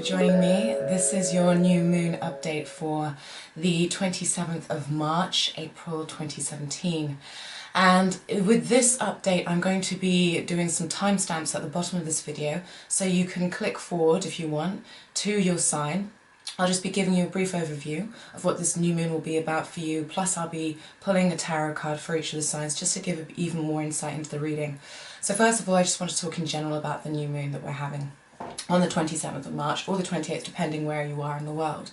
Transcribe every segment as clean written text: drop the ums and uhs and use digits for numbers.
for joining me. This is your new moon update for the 27th of March, April 2017. And with this update, I'm going to be doing some timestamps at the bottom of this video, so you can click forward if you want to your sign. I'll just be giving you a brief overview of what this new moon will be about for you, plus I'll be pulling a tarot card for each of the signs just to give even more insight into the reading. So first of all, I just want to talk in general about the new moon that we're having on the 27th of March or the 28th, depending where you are in the world.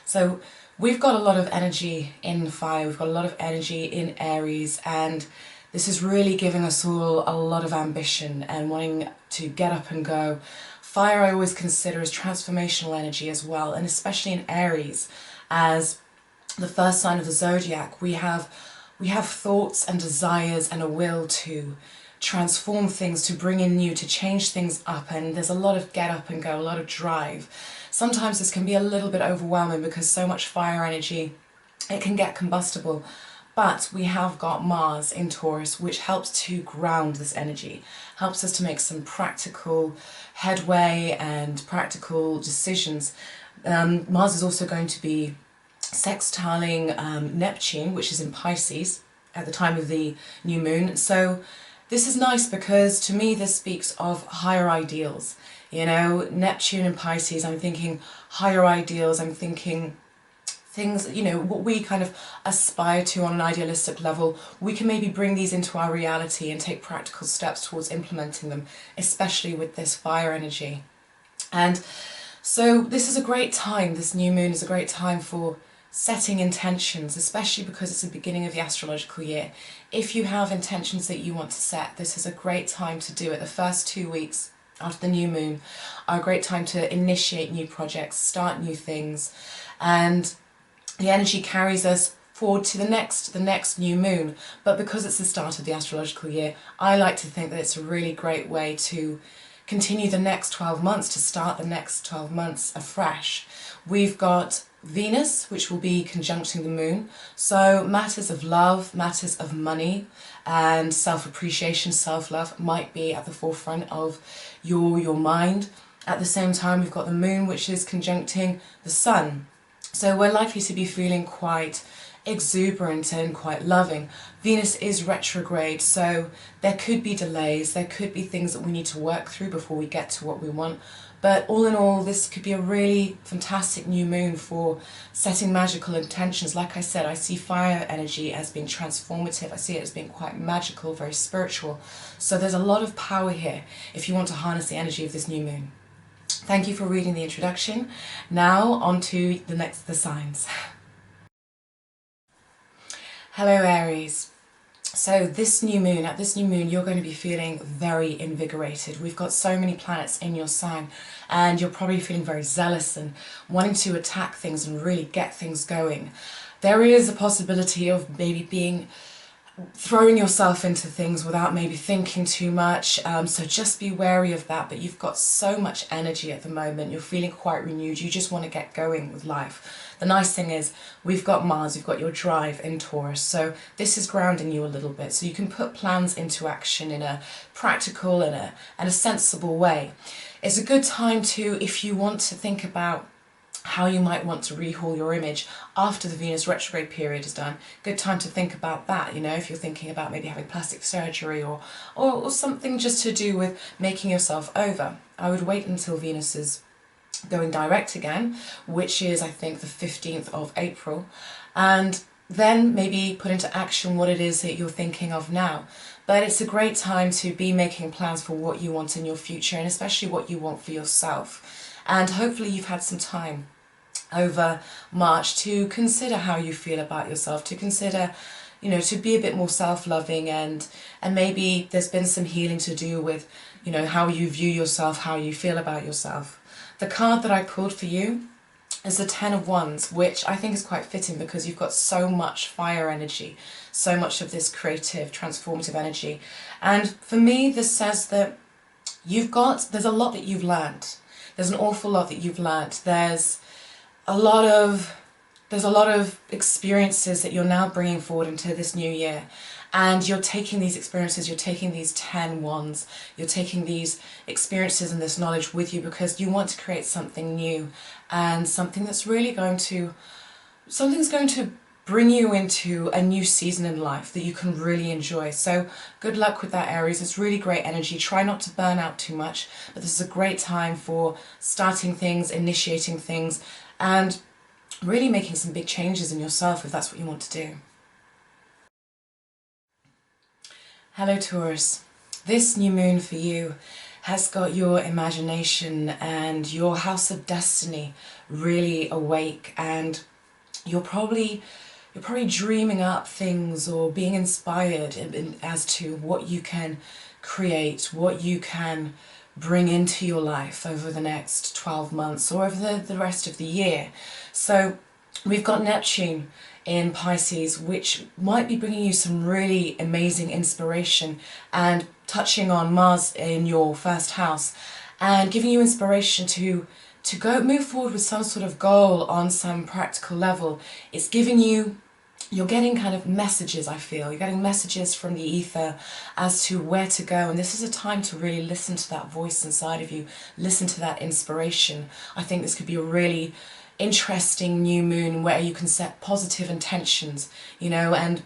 So we've got a lot of energy in fire, we've got a lot of energy in Aries, and this is really giving us all a lot of ambition and wanting to get up and go. Fire I always consider as transformational energy as well, and especially in Aries, as the first sign of the zodiac, we have thoughts and desires and a will to transform things, to bring in new, to change things up, and there's a lot of get up and go, a lot of drive. Sometimes this can be a little bit overwhelming because so much fire energy, it can get combustible. But we have got Mars in Taurus, which helps to ground this energy, helps us to make some practical headway and practical decisions. Mars is also going to be sextiling Neptune, which is in Pisces at the time of the new moon. So this is nice because to me this speaks of higher ideals. You know, Neptune and Pisces, I'm thinking higher ideals, I'm thinking things, you know, what we kind of aspire to on an idealistic level. We can maybe bring these into our reality and take practical steps towards implementing them, especially with this fire energy. And so this is a great time, this new moon is a great time for setting intentions, especially because it's the beginning of the astrological year. If you have intentions that you want to set, this is a great time to do it. The first 2 weeks after the new moon are a great time to initiate new projects, start new things, and the energy carries us forward to the next new moon. But because it's the start of the astrological year, I like to think that it's a really great way to continue the next 12 months, to start the next 12 months afresh. We've got Venus, which will be conjuncting the moon, so matters of love, matters of money and self-appreciation, self-love might be at the forefront of your mind. At the same time, we've got the moon, which is conjuncting the sun, so we're likely to be feeling quite exuberant and quite loving. Venus is retrograde, so there could be delays, there could be things that we need to work through before we get to what we want. But all in all, this could be a really fantastic new moon for setting magical intentions. Like I said, I see fire energy as being transformative. I see it as being quite magical, very spiritual. So there's a lot of power here if you want to harness the energy of this new moon. Thank you for reading the introduction. Now on to the signs. Hello Aries. So at this new moon, you're going to be feeling very invigorated. We've got so many planets in your sign, and you're probably feeling very zealous and wanting to attack things and really get things going. There is a possibility of maybe throwing yourself into things without maybe thinking too much, so just be wary of that. But you've got so much energy at the moment, you're feeling quite renewed, you just want to get going with life. The nice thing is we've got Mars, you've got your drive in Taurus, so this is grounding you a little bit, so you can put plans into action in a practical and a sensible way. It's a good time to, if you want to think about how you might want to rehaul your image after the Venus retrograde period is done. Good time to think about that, you know, if you're thinking about maybe having plastic surgery or something just to do with making yourself over. I would wait until Venus is going direct again, which is I think the 15th of April, and then maybe put into action what it is that you're thinking of now. But it's a great time to be making plans for what you want in your future, and especially what you want for yourself. And hopefully you've had some time over March to consider how you feel about yourself, to consider, you know, to be a bit more self-loving, and maybe there's been some healing to do with, you know, how you view yourself, how you feel about yourself. The card that I pulled for you is the Ten of Wands, which I think is quite fitting because you've got so much fire energy, so much of this creative, transformative energy. And for me, this says that there's a lot that you've learned. There's an awful lot that you've learned. There's a lot of experiences that you're now bringing forward into this new year. And you're taking these experiences, you're taking these 10 wands, you're taking these experiences and this knowledge with you because you want to create something new and something that's really something's going to bring you into a new season in life that you can really enjoy. So good luck with that, Aries. It's really great energy. Try not to burn out too much, but this is a great time for starting things, initiating things, and really making some big changes in yourself if that's what you want to do. Hello Taurus. This new moon for you has got your imagination and your house of destiny really awake, and you're probably dreaming up things or being inspired as to what you can create, what you can bring into your life over the next 12 months or over the rest of the year. So we've got Neptune in Pisces, which might be bringing you some really amazing inspiration, and touching on Mars in your first house and giving you inspiration to move forward with some sort of goal on some practical level. It's giving you're getting kind of messages, I feel. You're getting messages from the ether as to where to go, and this is a time to really listen to that voice inside of you, listen to that inspiration. I think this could be a really interesting new moon where you can set positive intentions, and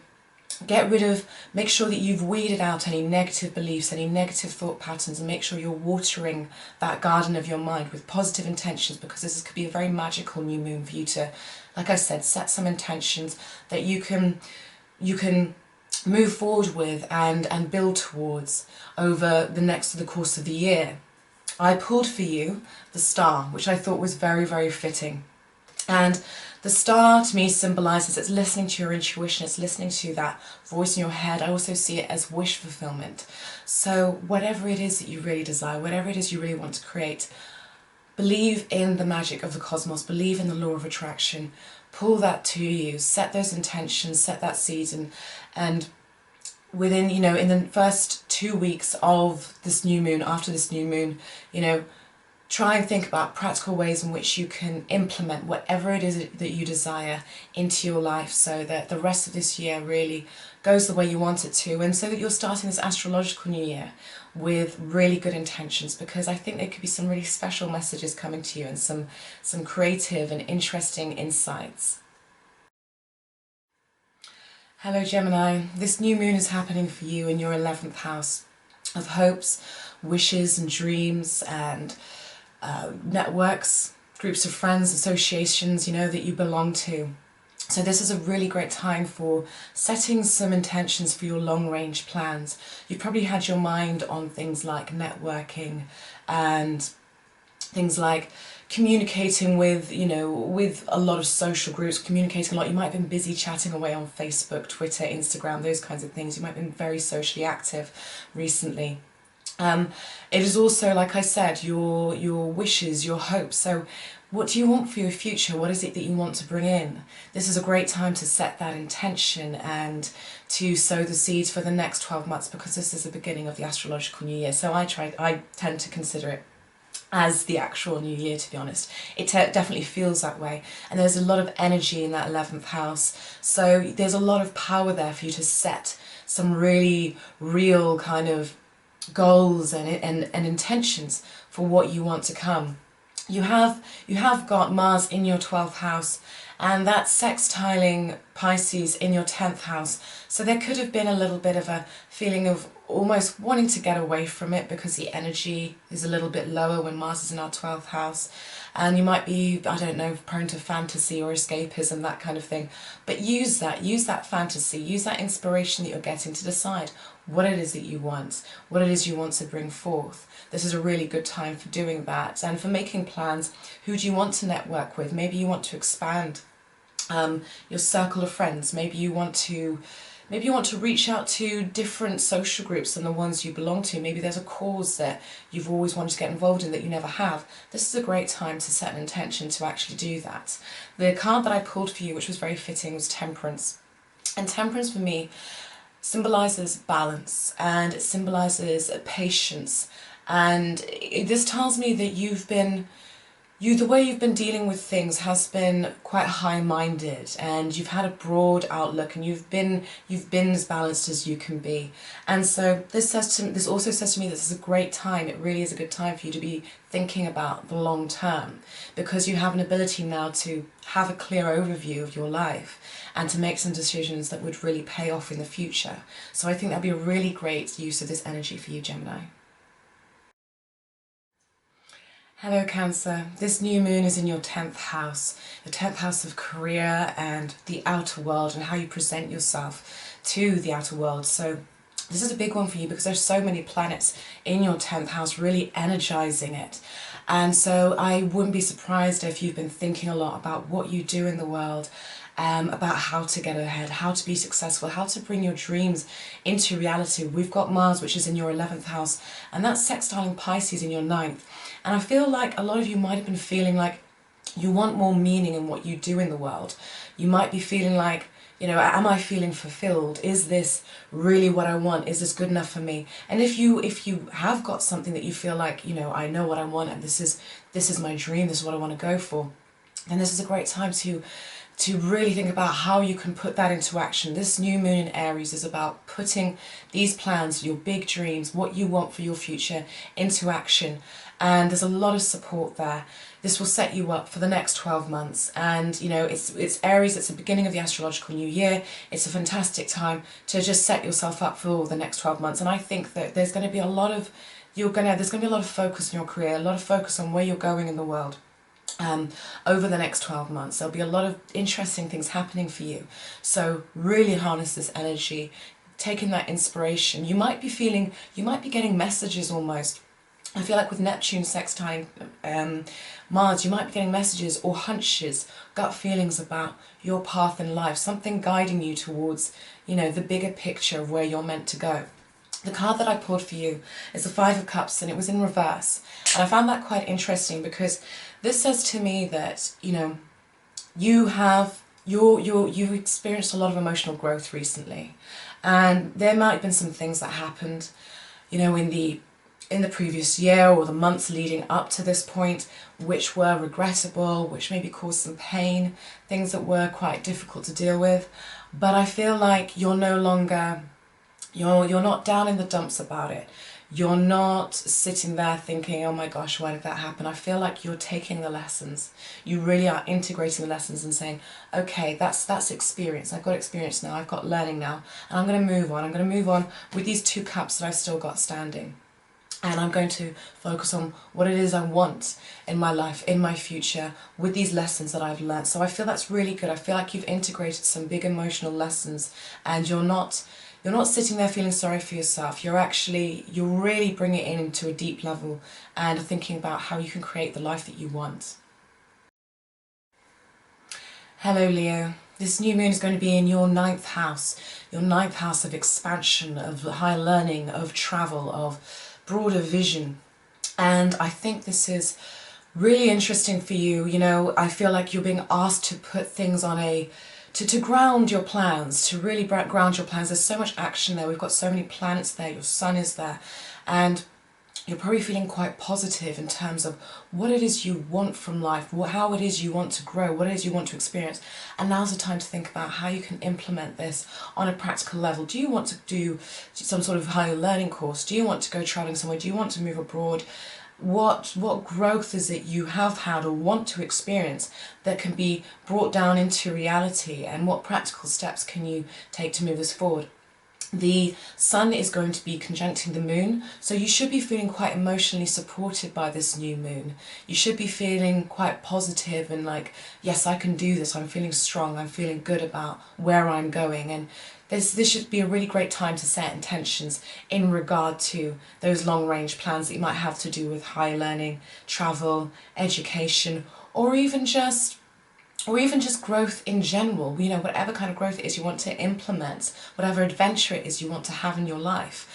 make sure that you've weeded out any negative beliefs, any negative thought patterns, and make sure you're watering that garden of your mind with positive intentions, because this could be a very magical new moon for you to, like I said, set some intentions that you can move forward with and build towards over the course of the year. I pulled for you the star, which I thought was very, very fitting. And the star to me symbolises, it's listening to your intuition, it's listening to that voice in your head. I also see it as wish fulfillment. So whatever it is that you really desire, whatever it is you really want to create, believe in the magic of the cosmos, believe in the law of attraction, pull that to you, set those intentions, set that seed, and within, in the first 2 weeks of this new moon, after this new moon, try and think about practical ways in which you can implement whatever it is that you desire into your life, so that the rest of this year really goes the way you want it to, and so that you're starting this astrological new year with really good intentions, because I think there could be some really special messages coming to you and some creative and interesting insights. Hello Gemini, this new moon is happening for you in your 11th house of hopes, wishes and dreams, and networks, groups of friends, associations, that you belong to. So this is a really great time for setting some intentions for your long-range plans. You've probably had your mind on things like networking and things like communicating with, with a lot of social groups, communicating a lot. You might have been busy chatting away on Facebook, Twitter, Instagram, those kinds of things. You might have been very socially active recently. It is also, like I said, your wishes, your hopes. So what do you want for your future? What is it that you want to bring in? This is a great time to set that intention and to sow the seeds for the next 12 months, because this is the beginning of the astrological new year. So I tend to consider it as the actual new year, to be honest. It definitely feels that way, and there's a lot of energy in that 11th house, so there's a lot of power there for you to set some really real kind of goals and intentions for what you want to come. You have got Mars in your 12th house, and that's sextiling Pisces in your 10th house. So there could have been a little bit of a feeling of almost wanting to get away from it, because the energy is a little bit lower when Mars is in our 12th house. And you might be, I don't know, prone to fantasy or escapism, that kind of thing. But use that fantasy, use that inspiration that you're getting to decide what it is that you want, what it is you want to bring forth. This is a really good time for doing that, and for making plans. Who do you want to network with? Maybe you want to expand your circle of friends. Maybe you want to reach out to different social groups than the ones you belong to. Maybe there's a cause that you've always wanted to get involved in that you never have. This is a great time to set an intention to actually do that. The card that I pulled for you, which was very fitting, was Temperance. And Temperance for me symbolises balance, and it symbolises patience. And this tells me that you've been the way you've been dealing with things has been quite high-minded, and you've had a broad outlook, and you've been as balanced as you can be. And so this also says to me this is a great time. It really is a good time for you to be thinking about the long term, because you have an ability now to have a clear overview of your life and to make some decisions that would really pay off in the future. So I think that'd be a really great use of this energy for you, Gemini. Hello Cancer, this new moon is in your 10th house, the 10th house of career and the outer world and how you present yourself to the outer world. So this is a big one for you because there's so many planets in your 10th house really energizing it. And so I wouldn't be surprised if you've been thinking a lot about what you do in the world, about how to get ahead, how to be successful, how to bring your dreams into reality. We've got Mars, which is in your 11th house, and that's sextiling Pisces in your 9th. And I feel like a lot of you might have been feeling like you want more meaning in what you do in the world. You might be feeling like, you know, am I feeling fulfilled? Is this really what I want? Is this good enough for me? And if you have got something that you feel like, you know, I know what I want and this is my dream, this is what I want to go for, then this is a great time to really think about how you can put that into action. This new moon in Aries is about putting these plans, your big dreams, what you want for your future into action. And there's a lot of support there. This will set you up for the next 12 months. And you know, it's Aries, it's the beginning of the astrological new year. It's a fantastic time to just set yourself up for the next 12 months. And I think that there's going to be a lot of, there's going to be a lot of focus in your career, a lot of focus on where you're going in the world. Over the next 12 months. There'll be a lot of interesting things happening for you. So really harness this energy, taking that inspiration. You might be getting messages almost. I feel like with Neptune sextiling Mars, you might be getting messages or hunches, gut feelings about your path in life, something guiding you towards, you know, the bigger picture of where you're meant to go. The card that I pulled for you is the Five of Cups, and it was in reverse. And I found that quite interesting because this says to me that, you know, you've experienced a lot of emotional growth recently, and there might have been some things that happened, you know, in the previous year or the months leading up to this point, which were regrettable, which maybe caused some pain, things that were quite difficult to deal with. But I feel like you're no longer, you're not down in the dumps about it. You're not sitting there thinking, oh my gosh, why did that happen? I feel like you're taking the lessons. You really are integrating the lessons and saying, okay, that's experience. I've got experience now. I've got learning now. And I'm going to move on. I'm going to move on with these two cups that I've still got standing. And I'm going to focus on what it is I want in my life, in my future, with these lessons that I've learned. So I feel that's really good. I feel like you've integrated some big emotional lessons, and you're not sitting there feeling sorry for yourself. You're really bringing it into a deep level and thinking about how you can create the life that you want. Hello Leo. This new moon is going to be in your 9th house. Your 9th house of expansion, of higher learning, of travel, of broader vision. And I think this is really interesting for you. You know, I feel like you're being asked to put things on to ground your plans, to really ground your plans. There's so much action there. We've got so many planets there. Your sun is there. And you're probably feeling quite positive in terms of what it is you want from life, how it is you want to grow, what it is you want to experience. And now's the time to think about how you can implement this on a practical level. Do you want to do some sort of higher learning course? Do you want to go traveling somewhere? Do you want to move abroad? What growth is it you have had or want to experience that can be brought down into reality, and what practical steps can you take to move this forward? The sun is going to be conjuncting the moon, so you should be feeling quite emotionally supported by this new moon. You should be feeling quite positive and like, yes, I can do this, I'm feeling strong, I'm feeling good about where I'm going. And this should be a really great time to set intentions in regard to those long-range plans that you might have to do with higher learning, travel, education, or even just growth in general. You know, whatever kind of growth it is you want to implement, whatever adventure it is you want to have in your life.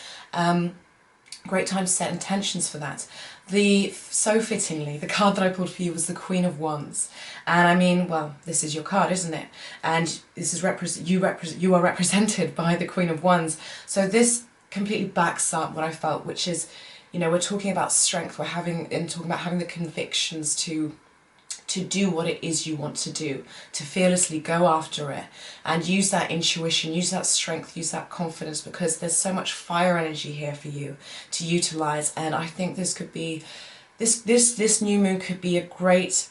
Great time to set intentions for that. So fittingly, the card that I pulled for you was the Queen of Wands. And I mean, well, this is your card, isn't it? And this is you are represented by the Queen of Wands. So this completely backs up what I felt, which is, you know, we're talking about strength, talking about having the convictions to to do what it is you want to do, to fearlessly go after it and use that intuition, use that strength, use that confidence, because there's so much fire energy here for you to utilize. And I think this could be, this new moon could be a great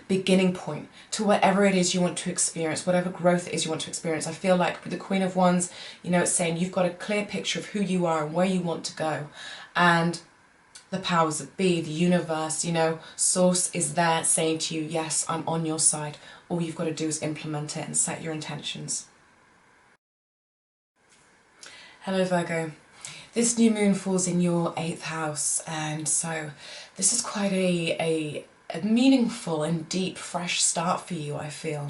beginning point to whatever it is you want to experience, whatever growth it is you want to experience. I feel like with the Queen of Wands, you know, it's saying you've got a clear picture of who you are and where you want to go. And the powers that be, the universe, you know, source is there saying to you, yes, I'm on your side. All you've got to do is implement it and set your intentions. Hello Virgo. This new moon falls in your 8th house, and so this is quite a meaningful and deep fresh start for you, I feel.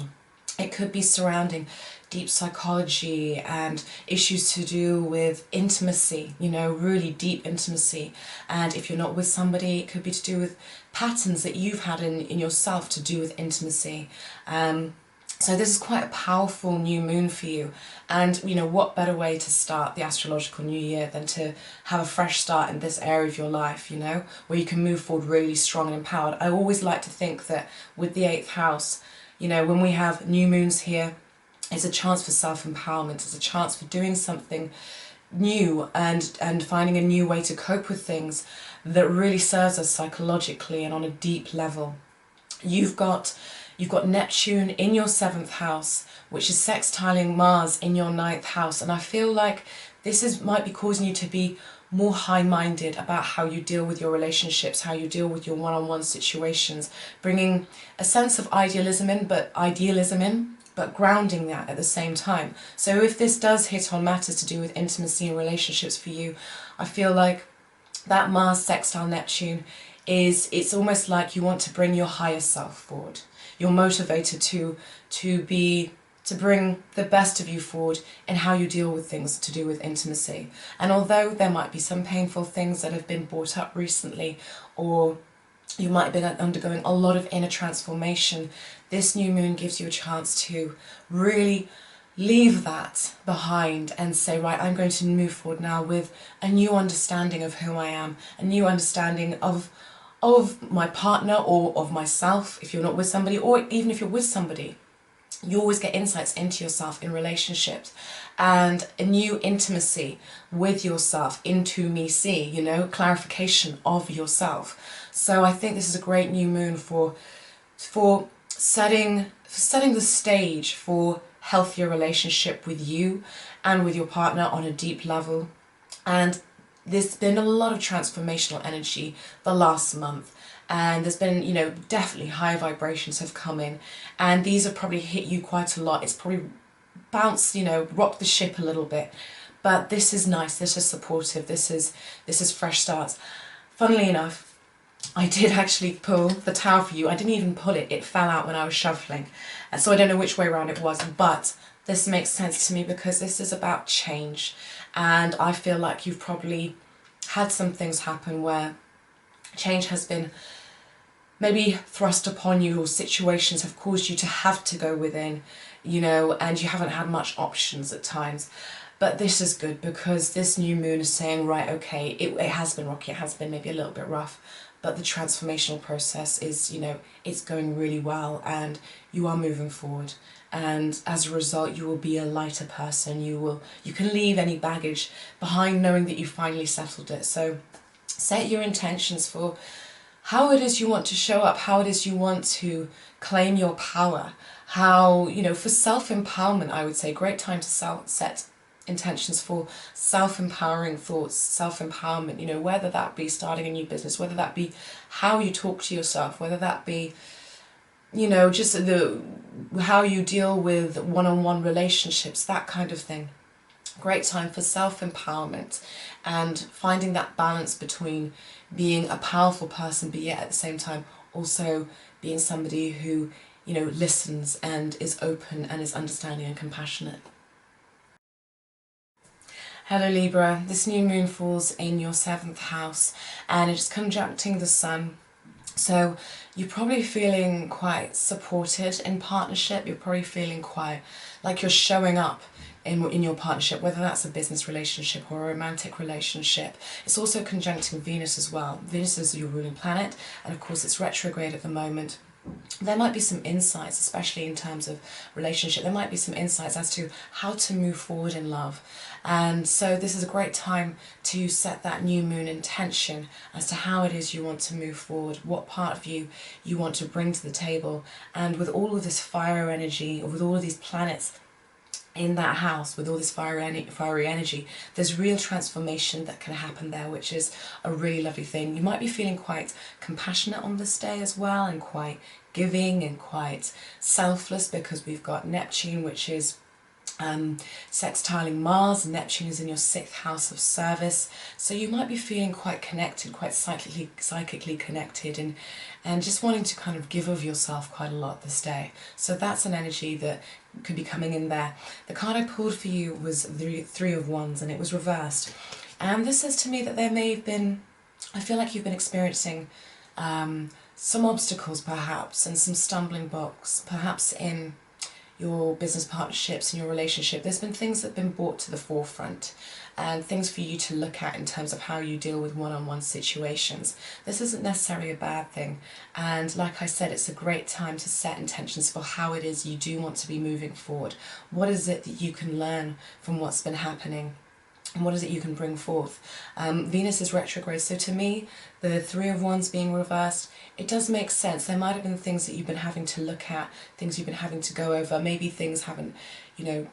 It could be surrounding deep psychology and issues to do with intimacy, you know, really deep intimacy. And if you're not with somebody, it could be to do with patterns that you've had in yourself to do with intimacy. So this is quite a powerful new moon for you. And, you know, what better way to start the astrological new year than to have a fresh start in this area of your life, you know, where you can move forward really strong and empowered. I always like to think that with the 8th house, you know, when we have new moons here, it's a chance for self-empowerment, it's a chance for doing something new and finding a new way to cope with things that really serves us psychologically and on a deep level. You've got Neptune in your 7th house, which is sextiling Mars in your 9th house, and I feel like this might be causing you to be more high-minded about how you deal with your relationships, how you deal with your one-on-one situations, bringing a sense of idealism in, but grounding that at the same time. So if this does hit on matters to do with intimacy and relationships for you, I feel like that Mars sextile Neptune it's almost like you want to bring your higher self forward. You're motivated to bring the best of you forward in how you deal with things to do with intimacy. And although there might be some painful things that have been brought up recently, or you might have been undergoing a lot of inner transformation, this new moon gives you a chance to really leave that behind and say, right, I'm going to move forward now with a new understanding of who I am, a new understanding of my partner or of myself if you're not with somebody, or even if you're with somebody. You always get insights into yourself in relationships and a new intimacy with yourself, into me see, you know, clarification of yourself. So I think this is a great new moon for setting the stage for healthier relationship with you and with your partner on a deep level. And there's been a lot of transformational energy the last month, and there's been, you know, definitely high vibrations have come in, and these have probably hit you quite a lot. It's probably bounced, you know, rocked the ship a little bit, but this is nice, this is supportive, this is fresh starts. Funnily enough, I did actually pull the Tower for you. I didn't even pull it, it fell out when I was shuffling, and so I don't know which way around it was, but this makes sense to me because this is about change. And I feel like you've probably had some things happen where change has been maybe thrust upon you, or situations have caused you to have to go within, you know, and you haven't had much options at times. But this is good because this new moon is saying, right, okay, it has been rocky, it has been maybe a little bit rough, but the transformational process is, you know, it's going really well and you are moving forward. And as a result, you will be a lighter person. You can leave any baggage behind, knowing that you finally settled it. So set your intentions for how it is you want to show up, how it is you want to claim your power, how, you know, for self-empowerment, I would say, great time to set intentions for self-empowering thoughts, self-empowerment, you know, whether that be starting a new business, whether that be how you talk to yourself, whether that be, you know, just how you deal with one-on-one relationships, that kind of thing. Great time for self-empowerment and finding that balance between being a powerful person, but yet at the same time also being somebody who, you know, listens and is open and is understanding and compassionate. Hello Libra, this new moon falls in your 7th house and it's conjuncting the sun. So you're probably feeling quite supported in partnership, you're probably feeling quite like you're showing up in your partnership, whether that's a business relationship or a romantic relationship. It's also conjuncting Venus as well. Venus is your ruling planet, and of course it's retrograde at the moment. There might be some insights, especially in terms of relationship, there might be some insights as to how to move forward in love. And so this is a great time to set that new moon intention as to how it is you want to move forward, what part of you you want to bring to the table. And with all of this fire energy, or with all of these planets in that house, with all this fiery energy, there's real transformation that can happen there, which is a really lovely thing. You might be feeling quite compassionate on this day as well, and quite giving and quite selfless, because we've got Neptune, which is sextiling Mars. Neptune is in your 6th house of service, so you might be feeling quite connected, quite psychically connected, and just wanting to kind of give of yourself quite a lot this day. So that's an energy that could be coming in there. The card I pulled for you was the Three of Wands, and it was reversed, and this says to me that there may have been, I feel like you've been experiencing some obstacles perhaps, and some stumbling blocks perhaps in your business partnerships, in your relationship. There's been things that have been brought to the forefront, and things for you to look at in terms of how you deal with one-on-one situations. This isn't necessarily a bad thing, and like I said, it's a great time to set intentions for how it is you do want to be moving forward. What is it that you can learn from what's been happening? And what is it you can bring forth? Venus is retrograde, so to me, the Three of Wands being reversed, it does make sense. There might have been things that you've been having to look at, things you've been having to go over, maybe things haven't, you know,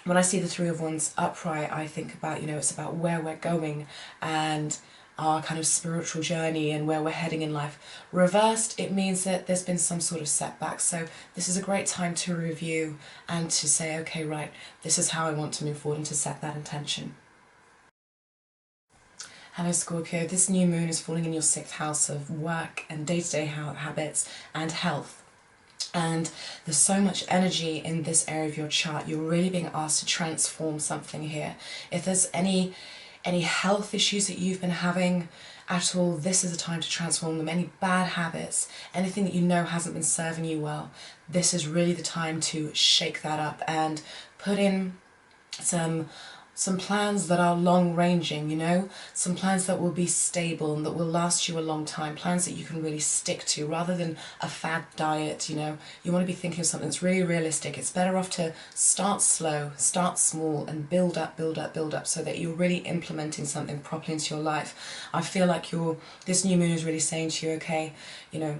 when I see the Three of Wands upright, I think about, you know, it's about where we're going and our kind of spiritual journey and where we're heading in life. Reversed, it means that there's been some sort of setback. So this is a great time to review and to say, okay, right, this is how I want to move forward, and to set that intention. Hello Scorpio, this new moon is falling in your 6th house of work and day-to-day habits and health. And there's so much energy in this area of your chart. You're really being asked to transform something here. If there's any health issues that you've been having at all, this is a time to transform them. Any bad habits, anything that you know hasn't been serving you well, this is really the time to shake that up and put in some plans that are long-ranging, you know, some plans that will be stable and that will last you a long time, plans that you can really stick to, rather than a fad diet, you know. You want to be thinking of something that's really realistic. It's better off to start slow, start small, and build up, so that you're really implementing something properly into your life. I feel like this new moon is really saying to you, okay, you know,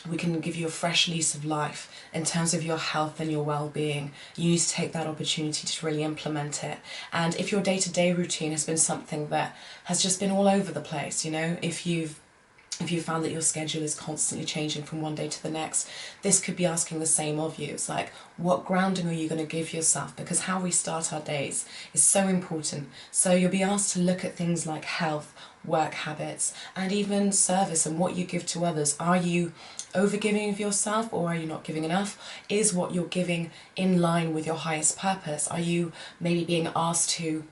we can give you a fresh lease of life in terms of your health and your well-being. You need to take that opportunity to really implement it. And if your day-to-day routine has been something that has just been all over the place, you know, if you've found that your schedule is constantly changing from one day to the next, this could be asking the same of you. It's like, what grounding are you going to give yourself? Because how we start our days is so important. So you'll be asked to look at things like health, work habits, and even service and what you give to others. Are you overgiving of yourself, or are you not giving enough? Is what you're giving in line with your highest purpose? Are you maybe being asked to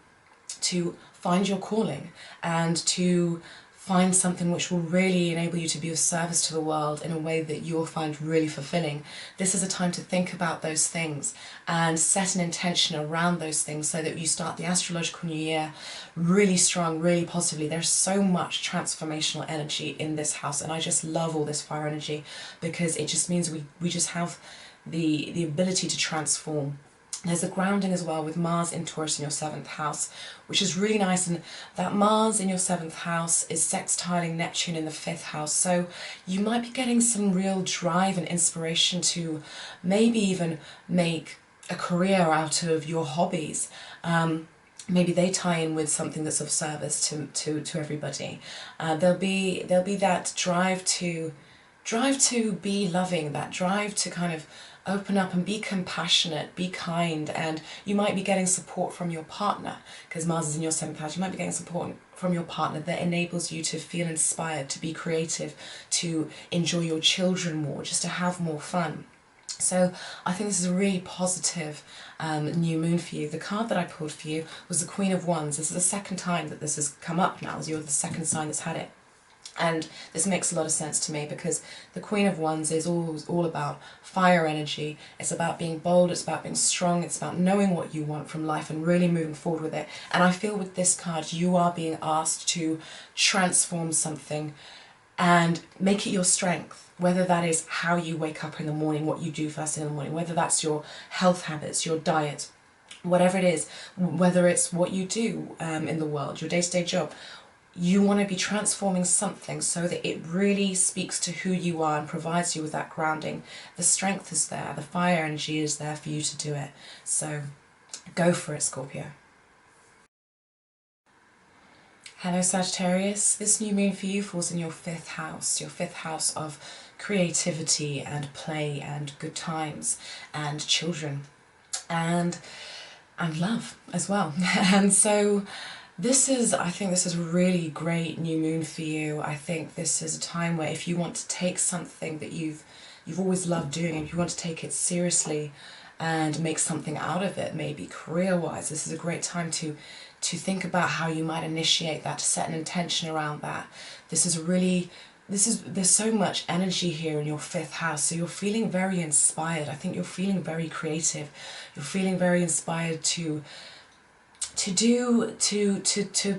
find your calling and to find something which will really enable you to be of service to the world in a way that you'll find really fulfilling? This is a time to think about those things and set an intention around those things, so that you start the astrological new year really strong, really positively. There's so much transformational energy in this house, and I just love all this fire energy, because it just means we just have the ability to transform. There's a grounding as well with Mars in Taurus in your 7th house, which is really nice, and that Mars in your 7th house is sextiling Neptune in the 5th house, so you might be getting some real drive and inspiration to maybe even make a career out of your hobbies. Maybe they tie in with something that's of service to everybody. There'll be that drive to be loving, that drive to kind of open up and be compassionate, be kind, and you might be getting support from your partner, because Mars is in your 7th house. You might be getting support from your partner that enables you to feel inspired, to be creative, to enjoy your children more, just to have more fun. So I think this is a really positive new moon for you. The card that I pulled for you was the Queen of Wands. This is the second time that this has come up now, as you're the second sign that's had it. And this makes a lot of sense to me because the Queen of Wands is all about fire energy. It's about being bold, it's about being strong, it's about knowing what you want from life and really moving forward with it. And I feel with this card, you are being asked to transform something and make it your strength. Whether that is how you wake up in the morning, what you do first thing in the morning, whether that's your health habits, your diet, whatever it is, whether it's what you do in the world, your day-to-day job, you want to be transforming something so that it really speaks to who you are and provides you with that grounding. The strength is there, the fire energy is there for you to do it. So go for it, Scorpio. Hello Sagittarius, this new moon for you falls in your 5th house of creativity and play and good times and children and love as well. And so I think this is a really great new moon for you. I think this is a time where if you want to take something that you've always loved doing, and if you want to take it seriously and make something out of it, maybe career-wise, this is a great time to think about how you might initiate that, to set an intention around that. There's so much energy here in your 5th house, so you're feeling very inspired. I think you're feeling very creative. You're feeling very inspired to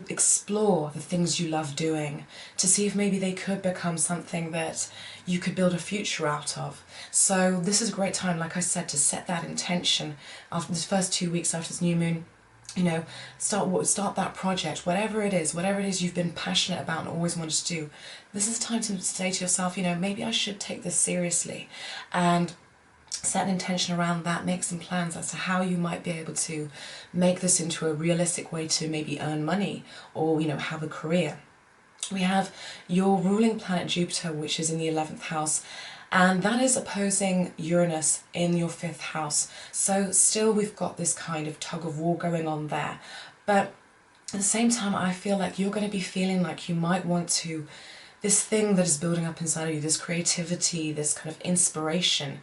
explore the things you love doing, to see if maybe they could become something that you could build a future out of. So this is a great time, like I said, to set that intention after this first 2 weeks after this new moon. You know, start that project, whatever it is you've been passionate about and always wanted to do. This is time to say to yourself, you know, maybe I should take this seriously, and set an intention around that, make some plans as to how you might be able to make this into a realistic way to maybe earn money or, you know, have a career. We have your ruling planet Jupiter, which is in the 11th house, and that is opposing Uranus in your 5th house. So still we've got this kind of tug of war going on there. But at the same time, I feel like you're going to be feeling like you might want to, this thing that is building up inside of you, this creativity, this kind of inspiration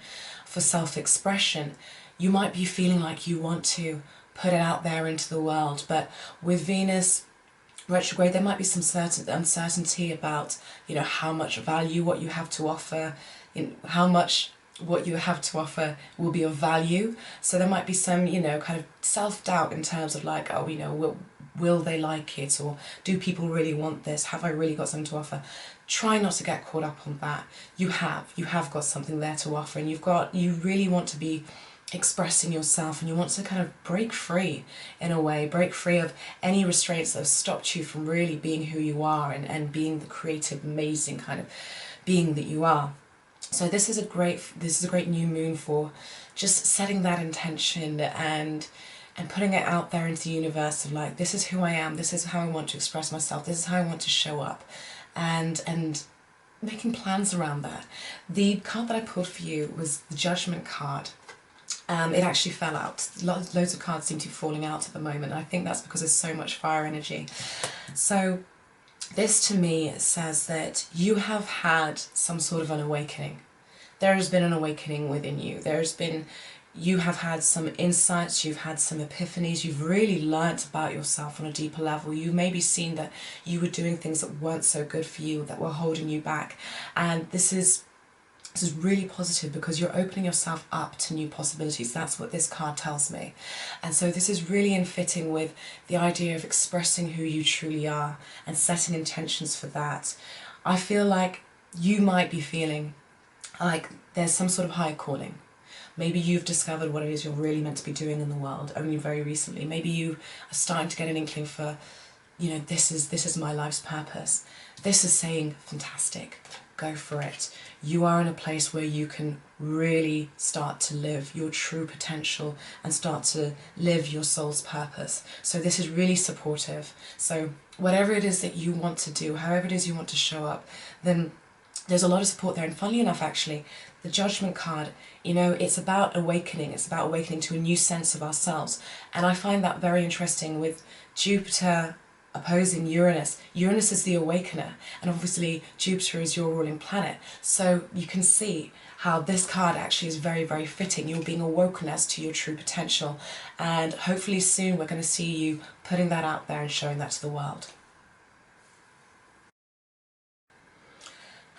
for self-expression, you might be feeling like you want to put it out there into the world. But with Venus retrograde, there might be some uncertainty about, you know, how much value what you have to offer, how much what you have to offer will be of value. So there might be some, you know, kind of self-doubt in terms of like, oh, you know, will they like it, or do people really want this? Have I really got something to offer? Try not to get caught up on that. You have got something there to offer, and you really want to be expressing yourself, and you want to kind of break free in a way, break free of any restraints that have stopped you from really being who you are and being the creative, amazing kind of being that you are. So this is a great new moon for just setting that intention and putting it out there into the universe of like, this is who I am, this is how I want to express myself, this is how I want to show up, and making plans around that. The card that I pulled for you was the Judgment card. It actually fell out. Loads of cards seem to be falling out at the moment, and I think that's because there's so much fire energy. So this to me says that you have had some sort of an awakening. There has been an awakening within you. You have had some insights, you've had some epiphanies, you've really learnt about yourself on a deeper level. You've maybe seen that you were doing things that weren't so good for you, that were holding you back. And this is really positive because you're opening yourself up to new possibilities. That's what this card tells me. And so this is really in fitting with the idea of expressing who you truly are and setting intentions for that. I feel like you might be feeling like there's some sort of higher calling. Maybe you've discovered what it is you're really meant to be doing in the world only very recently. Maybe you are starting to get an inkling for, you know, this is my life's purpose. This is saying, fantastic, go for it. You are in a place where you can really start to live your true potential and start to live your soul's purpose. So this is really supportive. So whatever it is that you want to do, however it is you want to show up, then there's a lot of support there. And funnily enough, actually, the Judgment card, you know, it's about awakening. It's about awakening to a new sense of ourselves. And I find that very interesting with Jupiter opposing Uranus. Uranus is the awakener, and obviously Jupiter is your ruling planet. So you can see how this card actually is very, very fitting. You're being awoken as to your true potential, and hopefully soon we're going to see you putting that out there and showing that to the world.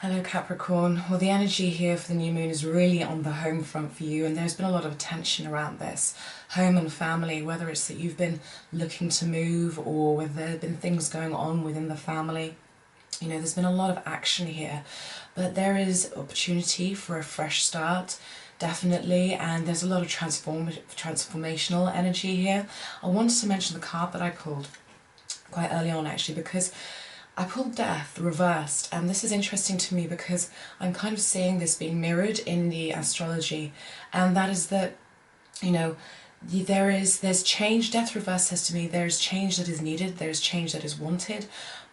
Hello Capricorn. Well, the energy here for the new moon is really on the home front for you, and there's been a lot of attention around this. Home and family, whether it's that you've been looking to move or whether there have been things going on within the family. You know, there's been a lot of action here, but there is opportunity for a fresh start, definitely, and there's a lot of transformational energy here. I wanted to mention the card that I pulled quite early on actually, because I pulled Death reversed, and this is interesting to me because I'm kind of seeing this being mirrored in the astrology, and that is that, you know, there's change. Death reversed says to me there's change that is needed, there's change that is wanted,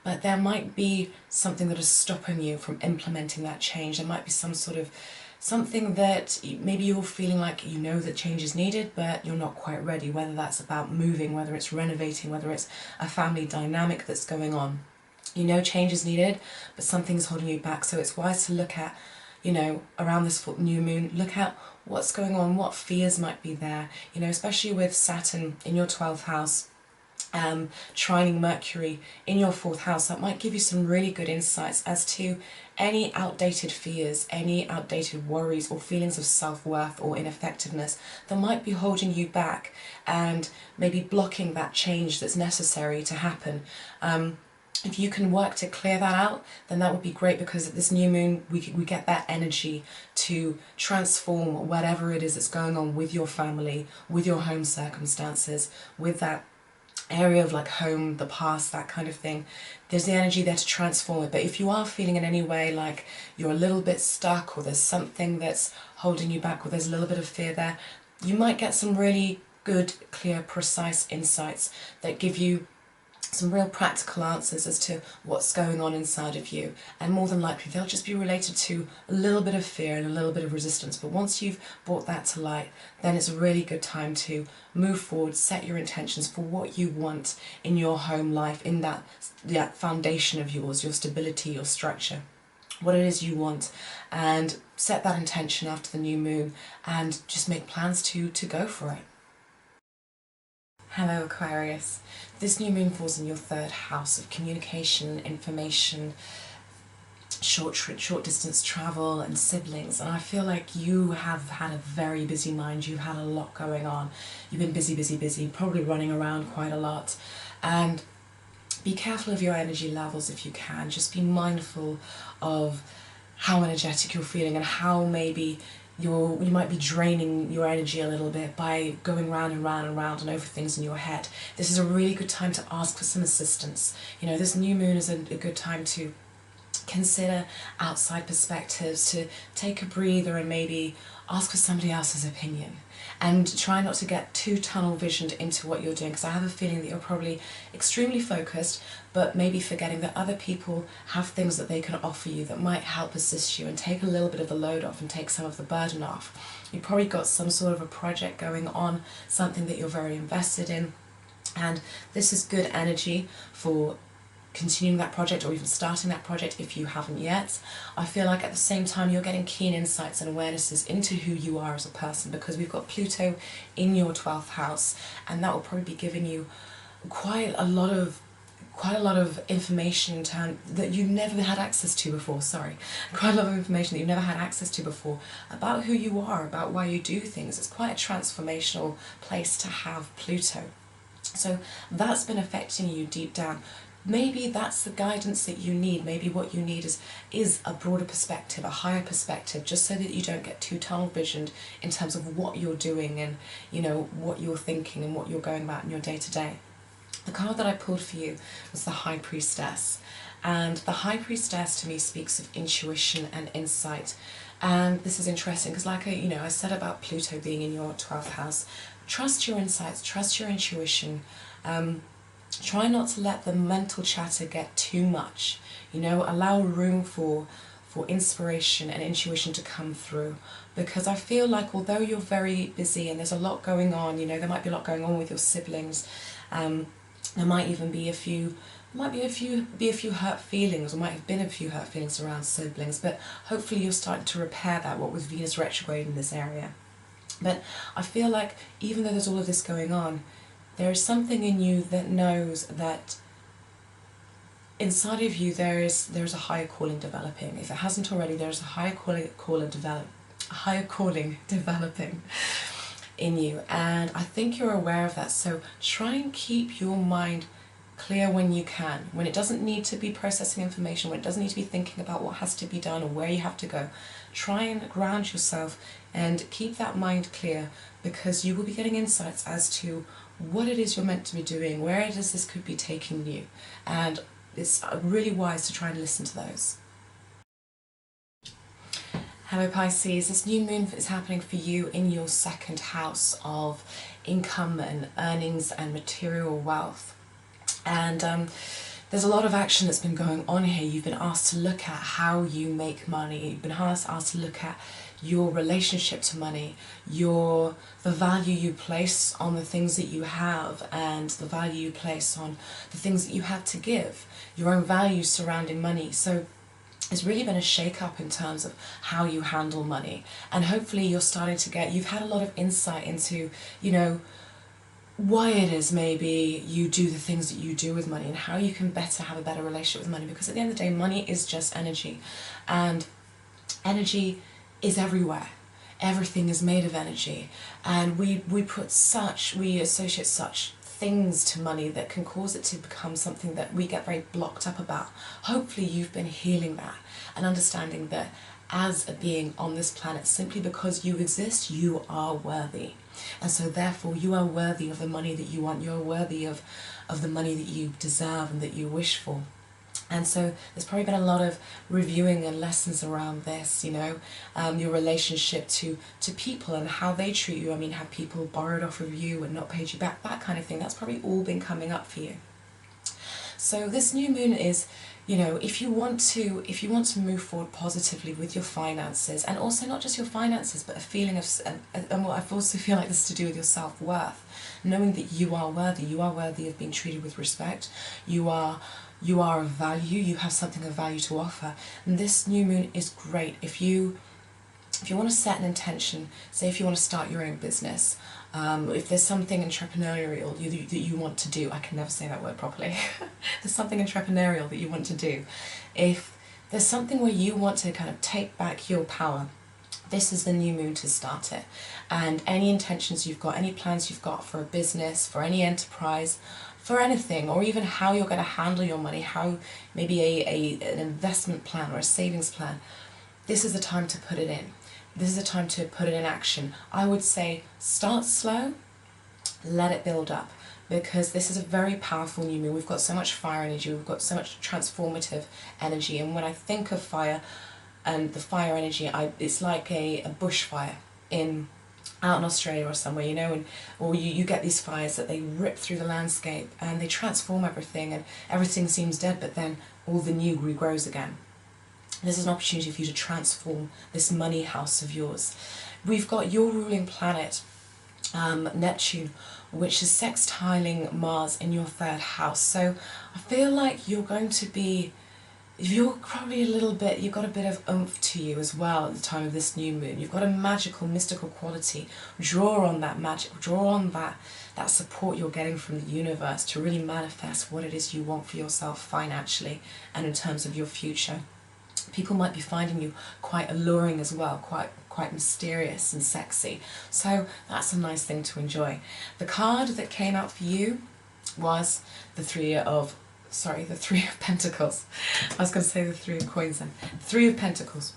but there might be something that is stopping you from implementing that change. There might be some sort of something that maybe you're feeling like you know that change is needed, but you're not quite ready, whether that's about moving, whether it's renovating, whether it's a family dynamic that's going on. You know change is needed, but something's holding you back. So it's wise to look at, you know, around this new moon, look at what's going on, what fears might be there, you know, especially with Saturn in your 12th house, trining Mercury in your 4th house. That might give you some really good insights as to any outdated fears, any outdated worries or feelings of self-worth or ineffectiveness that might be holding you back and maybe blocking that change that's necessary to happen. If you can work to clear that out, then that would be great, because at this new moon we get that energy to transform whatever it is that's going on with your family, with your home circumstances, with that area of like home, the past, that kind of thing. There's the energy there to transform it. But if you are feeling in any way like you're a little bit stuck, or there's something that's holding you back, or there's a little bit of fear there, you might get some really good, clear, precise insights that give you some real practical answers as to what's going on inside of you, and more than likely they'll just be related to a little bit of fear and a little bit of resistance. But once you've brought that to light, then it's a really good time to move forward, set your intentions for what you want in your home life, in that foundation of yours, your stability, your structure, what it is you want, and set that intention after the new moon and just make plans to go for it. Hello Aquarius. This new moon falls in your 3rd house of communication, information, short distance travel and siblings, and I feel like you have had a very busy mind. You've had a lot going on. You've been busy, probably running around quite a lot, and be careful of your energy levels if you can. Just be mindful of how energetic you're feeling and how maybe you might be draining your energy a little bit by going round and round and round and over things in your head. This is a really good time to ask for some assistance. You know, this new moon is a good time to consider outside perspectives, to take a breather and maybe ask for somebody else's opinion. And try not to get too tunnel visioned into what you're doing, because I have a feeling that you're probably extremely focused, but maybe forgetting that other people have things that they can offer you that might help assist you and take a little bit of the load off and take some of the burden off. You've probably got some sort of a project going on, something that you're very invested in, and this is good energy for continuing that project or even starting that project if you haven't yet. I feel like at the same time you're getting keen insights and awarenesses into who you are as a person, because we've got Pluto in your 12th house, and that will probably be giving you quite a lot of information that you've never had access to before, quite a lot of information that you've never had access to before about who you are, about why you do things. It's quite a transformational place to have Pluto. So that's been affecting you deep down. Maybe that's the guidance that you need. Maybe what you need is a broader perspective, a higher perspective, just so that you don't get too tunnel visioned in terms of what you're doing and, you know, what you're thinking and what you're going about in your day to day. The card that I pulled for you was the High Priestess, and the High Priestess to me speaks of intuition and insight. And this is interesting because, like I said about Pluto being in your 12th house, trust your insights, trust your intuition. Try not to let the mental chatter get too much. You know, allow room for inspiration and intuition to come through, because I feel like although you're very busy and there's a lot going on, you know, there might be a lot going on with your siblings, there might even be a few hurt feelings, or might have been a few hurt feelings around siblings, but hopefully you're starting to repair that, what with Venus retrograde in this area. But I feel like even though there's all of this going on, there is something in you that knows that inside of you there's a higher calling developing. If it hasn't already, there's a higher calling developing in you, and I think you're aware of that. So try and keep your mind clear when you can, when it doesn't need to be processing information, when it doesn't need to be thinking about what has to be done or where you have to go. Try and ground yourself and keep that mind clear, because you will be getting insights as to what it is you're meant to be doing, where it is this could be taking you, and it's really wise to try and listen to those. Hello Pisces, this new moon is happening for you in your second house of income and earnings and material wealth. And there's a lot of action that's been going on here. You've been asked to look at how you make money. You've been asked to look at your relationship to money, the value you place on the things that you have, and the value you place on the things that you have to give, your own values surrounding money. So it's really been a shake-up in terms of how you handle money, and hopefully you're starting to you've had a lot of insight into, you know, why it is maybe you do the things that you do with money, and how you can have a better relationship with money, because at the end of the day, money is just energy, and energy is everywhere. Everything is made of energy, and we associate such things to money that can cause it to become something that we get very blocked up about. Hopefully you've been healing that and understanding that as a being on this planet, simply because you exist, you are worthy. And so therefore you are worthy of the money that you want, you're worthy of the money that you deserve and that you wish for. And so there's probably been a lot of reviewing and lessons around this, you know, your relationship to people and how they treat you. I mean, have people borrowed off of you and not paid you back, that kind of thing. That's probably all been coming up for you. So this new moon is, you know, if you want to move forward positively with your finances, and also not just your finances, but a feeling of, and what I also feel like this is to do with your self-worth, knowing that you are worthy of being treated with respect, you are of value, you have something of value to offer. And this new moon is great if you want to set an intention. Say if you want to start your own business, if there's something entrepreneurial that you want to do, I can never say that word properly, there's something entrepreneurial that you want to do, if there's something where you want to kind of take back your power, this is the new moon to start it. And any intentions you've got, any plans you've got for a business, for any enterprise, for anything, or even how you're going to handle your money, how maybe an investment plan or a savings plan, this is the time to put it in. This is the time to put it in action. I would say start slow, let it build up, because this is a very powerful new moon. We've got so much fire energy, we've got so much transformative energy, and when I think of fire and the fire energy, it's like a bushfire out in Australia or somewhere, you know, or you get these fires that they rip through the landscape and they transform everything, and everything seems dead, but then all the new regrows again. This is an opportunity for you to transform this money house of yours. We've got your ruling planet, Neptune, which is sextiling Mars in your third house. So I feel like you're going to be, you're probably you've got a bit of oomph to you as well at the time of this new moon. You've got a magical, mystical quality. Draw on that magic, draw on that support you're getting from the universe to really manifest what it is you want for yourself financially and in terms of your future. People might be finding you quite alluring as well, quite mysterious and sexy. So that's a nice thing to enjoy. The card that came out for you was the Three of Pentacles. I was going to say the Three of Coins then. The Three of Pentacles.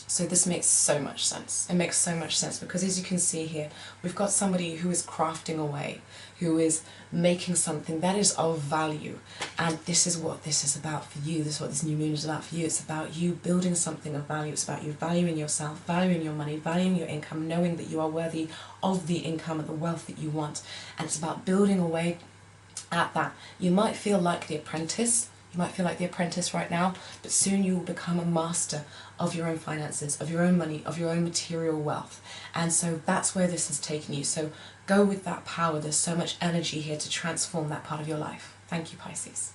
So this makes so much sense. It makes so much sense because, as you can see here, we've got somebody who is crafting away, who is making something that is of value. And this is what this is about for you. This is what this new moon is about for you. It's about you building something of value. It's about you valuing yourself, valuing your money, valuing your income, knowing that you are worthy of the income and the wealth that you want. And it's about building away at that. You might feel like the apprentice. You might feel like the apprentice right now, but soon you will become a master of your own finances, of your own money, of your own material wealth. And so that's where this is taking you. So go with that power. There's so much energy here to transform that part of your life. Thank you, Pisces.